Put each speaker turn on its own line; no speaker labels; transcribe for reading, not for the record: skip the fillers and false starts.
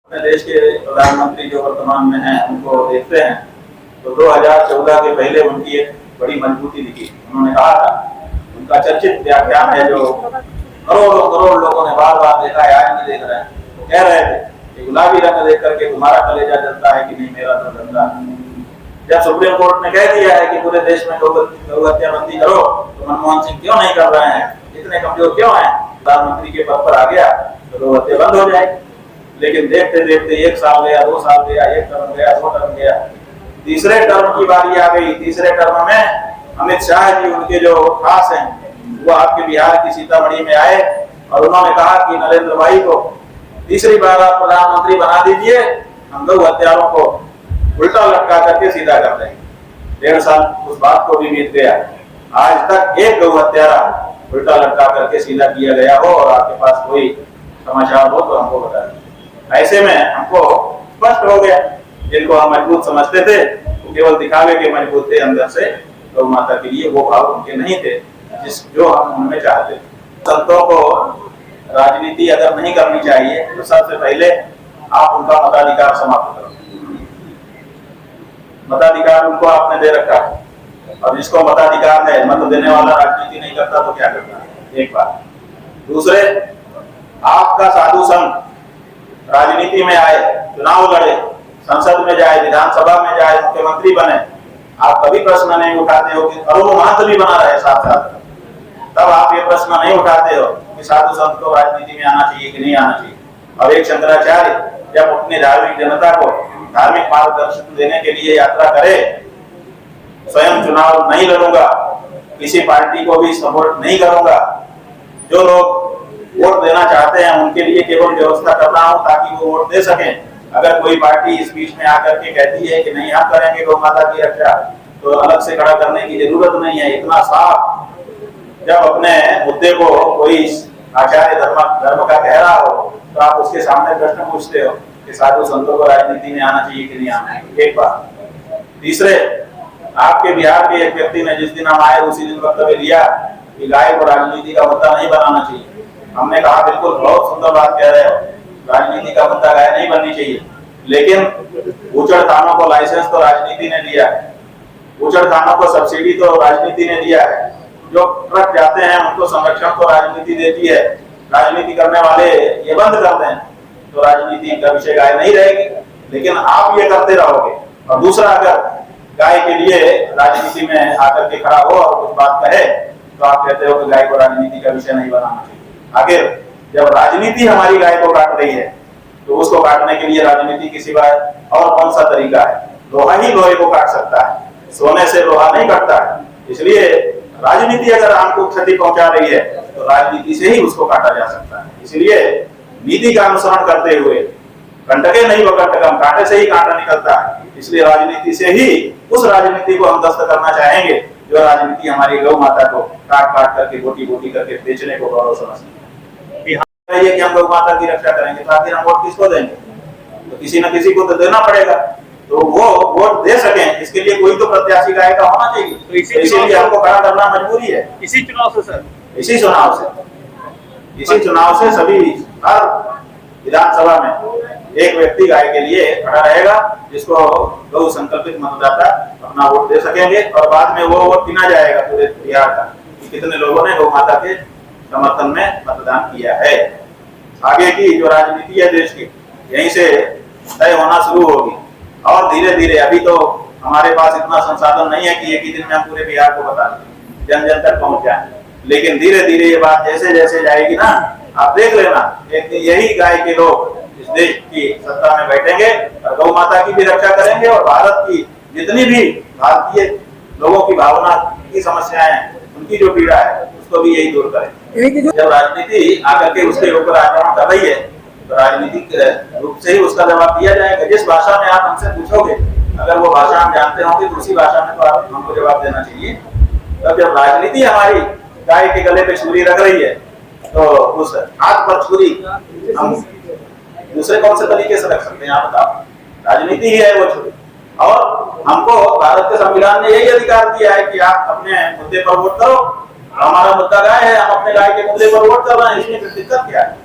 अपने देश के प्रधानमंत्री जो वर्तमान में हैं उनको देखते हैं तो 2014 के पहले उनकी एक बड़ी मजबूती दिखी। उन्होंने कहा था, उनका चर्चित व्याख्यान है जो करोड़ों करोड़ लोगों ने बार बार देखा है, आज भी देख रहे हैं। वो कह रहे थे कि गुलाबी रंग देख करके तुम्हारा कलेजा जलता है कि नहीं, मेरा तो जलता है। जब सुप्रीम कोर्ट ने कह दिया है कि पूरे देश में गौ हत्या बंदी करो, तो मनमोहन सिंह क्यों नहीं कर रहे हैं, इतने कमजोर क्यों हैं? प्रधानमंत्री के पद पर आ गया तो गौ हत्या बंद हो जाएगी। लेकिन देखते देखते 1 साल गया, 2 साल गया, 1 टर्म गया, 2 टर्म गया, तीसरे टर्म की बारी आ गई। तीसरे टर्म में अमित शाह जी, उनके जो खास हैं, वो आपके बिहार की सीतामढ़ी में आए और उन्होंने कहा कि नरेंद्र भाई को तीसरी बार आप प्रधानमंत्री बना दीजिए, हम गौ हत्यारों को उल्टा लटका करके सीधा कर देंगे। 1.5 साल उस बात को भी बीत गया, आज तक एक गौ हत्यारा उल्टा लटका करके सीधा किया गया हो और आपके पास कोई समाचार हो तो हमको बता दीजिए। ऐसे में हमको स्पष्ट हो गया, जिनको हम मजबूत समझते थे वो केवल दिखावे के मजबूत थे, अंदर से गौ माता के लिए वो भाव उनके नहीं थे जो हम उनमें चाहते थे। संतों को राजनीति अगर नहीं करनी चाहिए तो सबसे पहले आप उनका मताधिकार समाप्त करो। मताधिकार उनको आपने दे रखा है, और जिसको मताधिकार है, मत देने वाला राजनीति नहीं करता तो क्या करता है? एक बात। दूसरे, आपका साधु संत राजनीति में आए, चुनाव लड़े, संसद में जाए, विधानसभा में जाए, मुख्यमंत्री बने, आप कभी प्रश्न नहीं उठाते हो कि अरुण महंत भी बना रहे साथ साथ, तब आप ये प्रश्न नहीं उठाते हो कि साधु संत को राजनीति में आना चाहिए कि नहीं आना चाहिए। और एक शंकराचार्य जब अपनी धार्मिक जनता को धार्मिक मार्गदर्शन देने के लिए यात्रा करे, स्वयं चुनाव नहीं लड़ूंगा, किसी पार्टी को भी सपोर्ट नहीं करूंगा, जो लोग वोट देना चाहते हैं उनके लिए केवल व्यवस्था कर रहा हूं ताकि वो वोट दे सकें। अगर कोई पार्टी इस बीच में आकर के कहती है कि नहीं हम करेंगे गौ माता की रक्षा, तो अलग से खड़ा करने की जरूरत नहीं है। इतना साफ जब अपने मुद्दे को कोई आचार्य धर्म का कह रहा हो तो आप उसके सामने प्रश्न पूछते हो कि साधु संतों को राजनीति में आना चाहिए कि नहीं आना चाहिए। एक बात। तीसरे, आपके बिहार के एक व्यक्ति ने जिस दिन हम आए उसी दिन वक्तव्य दिया कि गाय को राजनीति का मुद्दा नहीं बनाना चाहिए। हमने कहा बिल्कुल बहुत सुंदर बात कह रहे हो, राजनीति का मुद्दा गाय नहीं बननी चाहिए, लेकिन ऊचड़ थानों को लाइसेंस तो राजनीति ने दिया है, ऊचड़ थानों को सब्सिडी तो राजनीति ने दिया है, जो ट्रक जाते हैं उनको संरक्षण तो राजनीति देती है। राजनीति करने वाले ये बंद कर दें तो राजनीति का विषय गाय नहीं रहेगी, लेकिन आप ये करते रहोगे। और दूसरा, अगर गाय के लिए राजनीति में आकर के खड़ा हो और कुछ बात कहे तो आप कहते हो कि गाय को राजनीति का विषय नहीं बनाना चाहिए। आगे जब राजनीति हमारी गाय को काट रही है तो उसको काटने के लिए राजनीति के सिवाय और कौन सा तरीका है? लोहा ही लोहे को काट सकता है, सोने से लोहा नहीं कटता है। इसलिए राजनीति अगर हमको क्षति पहुंचा रही है तो राजनीति से ही उसको काटा जा सकता है। इसलिए नीति का अनुसरण करते हुए कंटके नहीं वकंटकम, कांटे से ही कांटा निकलता है। इसलिए राजनीति से ही उस राजनीति को हम ध्वस्त करना चाहेंगे जो राजनीति हमारी गौ माता को काट काट करके गोटी गोटी करके बेचने को गौरव समझती है कि हम गौ माता की रक्षा करेंगे, तो आखिर हम वोट किसको देंगे? तो किसी न किसी को तो देना पड़ेगा, तो वो वोट दे सकें इसके लिए कोई तो प्रत्याशी गाय का होना चाहिए। तो इसीलिए हमको खड़ा करना मजबूरी है।
इसी चुनाव से सर,
इसी चुनाव से सभी हर विधानसभा में एक व्यक्ति गाय के लिए खड़ा रहेगा, जिसको गौ संकल्पित मतदाता अपना वोट दे सकेंगे। और बाद में वो वोट गिना जाएगा पूरे बिहार का कि कितने लोगों ने गौ माता के समर्थन में मतदान किया है। आगे की जो राजनीति है देश की यहीं से तय होना शुरू होगी, और धीरे धीरे, अभी तो हमारे पास इतना संसाधन नहीं है कि एक ही दिन में हम पूरे बिहार को बता दें, जन जन तक पहुंच जाए, लेकिन धीरे धीरे ये बात जैसे जैसे जाएगी ना, आप देख लेना, एक दिन यही गाय के लोग इस देश की सत्ता में बैठेंगे और गौ माता की भी रक्षा करेंगे, और भारत की जितनी भी भारतीय लोगों की भावना की समस्याएं हैं, उनकी जो पीड़ा है उसको भी यही दूर करें। जब राजनीति आकर के उसके ऊपर आक्रमण कर रही है तो राजनीतिक रूप से ही उसका जवाब दिया जाएगा। जिस भाषा में आप हमसे पूछोगे, अगर वो भाषा हम जानते होंगे तो उसी भाषा में तो आप हमको जवाब देना चाहिए। तब जब राजनीति हमारी गाय के गले पे छुरी रख रही है तो उस हाथ पर छुरी हम दूसरे कौन से तरीके से रख सकते हैं? आप बताओ, राजनीति ही है वो छुरी। और हमको भारत के संविधान ने यही अधिकार दिया है कि आप अपने मुद्दे पर वोट करो। हमारा मुद्दा गाय है, हम अपने गाय के मुद्दे पर वोट कर रहे हैं, इसमें दिक्कत क्या है?